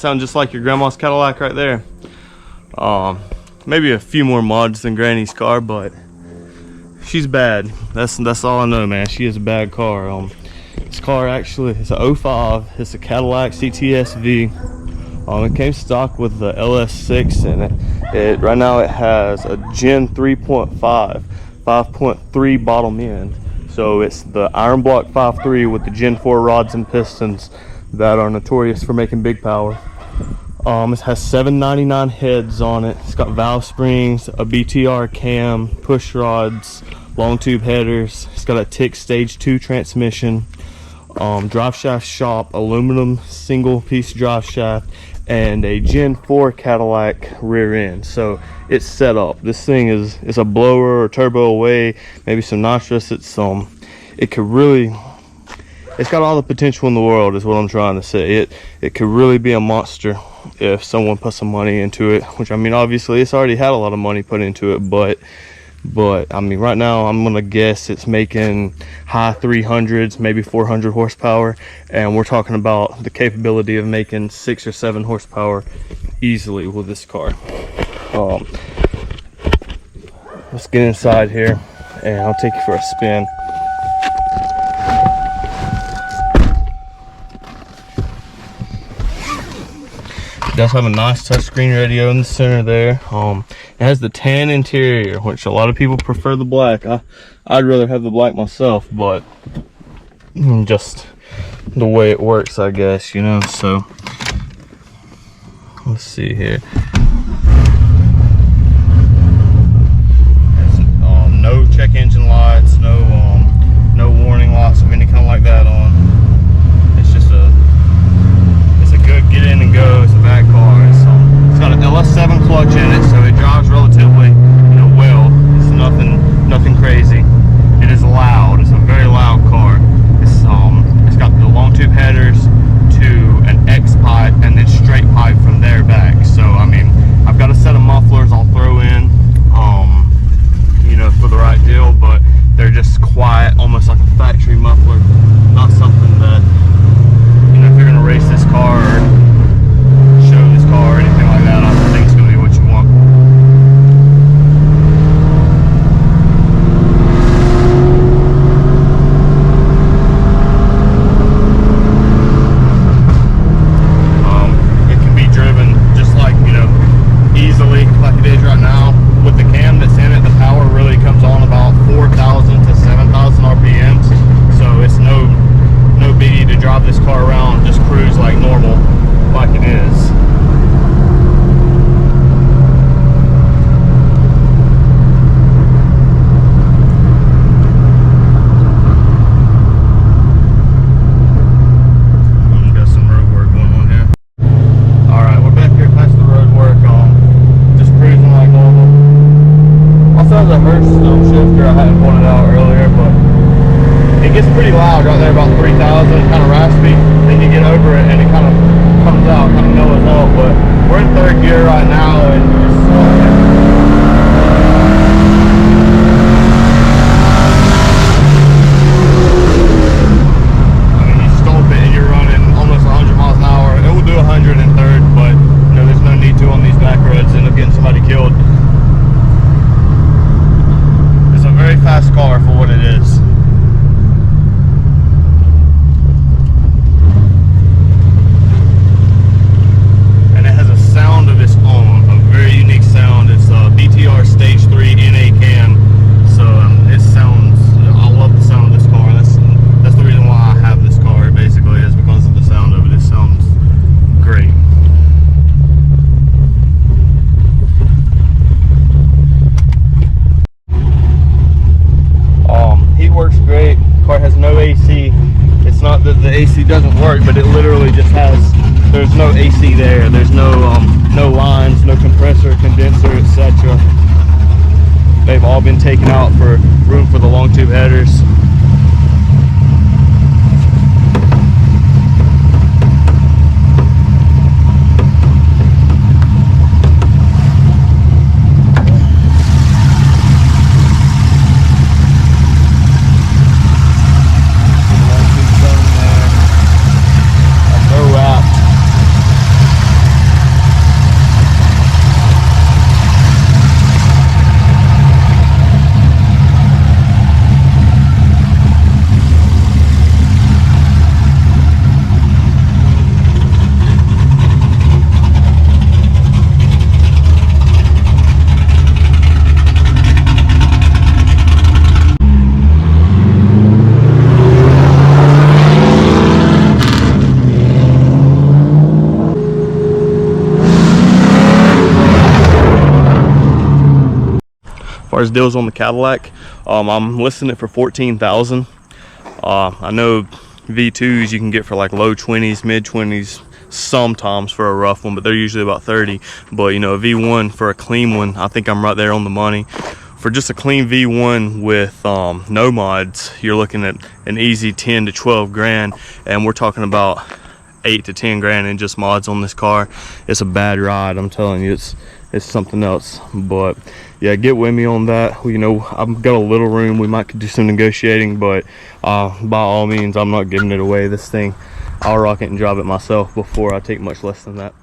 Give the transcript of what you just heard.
sound just like your grandma's Cadillac right there. Maybe a few more mods than Granny's car, but she's bad. That's all I know, man. She is a bad car. This car actually, it's a 05. It's a Cadillac CTS-V. It came stock with the LS6 in it. Right now it has a Gen 3.5, 5.3 bottom end. So it's the iron block 5.3 with the Gen 4 rods and pistons that are notorious for making big power. It has 799 heads on it. It's got valve springs, a BTR cam, push rods, long tube headers. It's got a Tick Stage 2 transmission, drive shaft shop, aluminum single piece drive shaft, and a Gen 4 Cadillac rear end. So it's set up. This thing is a blower or turbo away, maybe some nitrous. It's got all the potential in the world, is what I'm trying to say. It could really be a monster if someone put some money into it, which, I mean, obviously it's already had a lot of money put into it, but I mean, right now I'm gonna guess it's making high 300s, maybe 400 horsepower, and we're talking about the capability of making 6 or 7 horsepower easily with this car. Let's get inside here and I'll take you for a spin. It does have a nice touchscreen radio in the center there. It has the tan interior, which a lot of people prefer the black. I'd rather have the black myself, but just the way it works, I guess, you know. So let's see here. No check engine lights, no warning lights of any kind like that on. It's a good get in and go. It's a bad car. It's got an LS7 clutch in it, so it drives relatively, well. It's nothing crazy. It is loud. It's a very loud car. It's got the long tube headers to an X pipe and then straight pipe from there back. So I mean, I've got a set of mufflers I'll throw in, for the right deal, but they're just quiet, almost like a factory muffler. Not something that, if you're gonna race this car or show this car or anything like that, I don't think it's gonna be what you want. It can be driven just like, easily like it is right now. With the cam that's in it, the power really comes on about 4,000 to 7,000 RPMs. So it's no biggie to drive this car around, just cruise like normal, like it is. Got some road work going on here. Alright, we're back here past the road work, just cruising like normal. Also has a Hurst shifter I hadn't pointed out earlier, but it gets pretty loud right there, about 3,000, kind of raspy. Then you get over it and it kind of comes out, kind of mellows out. But we're in 3rd gear right now, and I mean, you stop it and you're running almost 100 miles an hour. It will do 100 in 3rd, but there's no need to on these back roads, end up getting somebody killed. It's a very fast car for what it is. Sound of its own, a very unique sound. It's a BTR Stage 3 NA cam, so it sounds, I love the sound of this car. That's the reason why I have this car, basically, is because of the sound of it. It sounds great. Heat works great. Car has no AC. It's not that the AC doesn't work, but it literally just has, there's no AC there. There's no lines, no compressor, condenser, etc. They've all been taken out for room for the long tube headers. far as deals on the Cadillac, I'm listing it for $14,000. I know V2s you can get for like low 20s, mid 20s, sometimes for a rough one, but they're usually about 30. But you know, a V1 for a clean one, I think I'm right there on the money. For just a clean V1 with no mods, you're looking at an easy 10 to 12 grand, and we're talking about 8 to 10 grand in just mods on this car. It's a bad ride, I'm telling you. It's something else. But yeah, get with me on that. You know, I've got a little room, we might do some negotiating, but by all means, I'm not giving it away. This thing, I'll rock it and drive it myself before I take much less than that.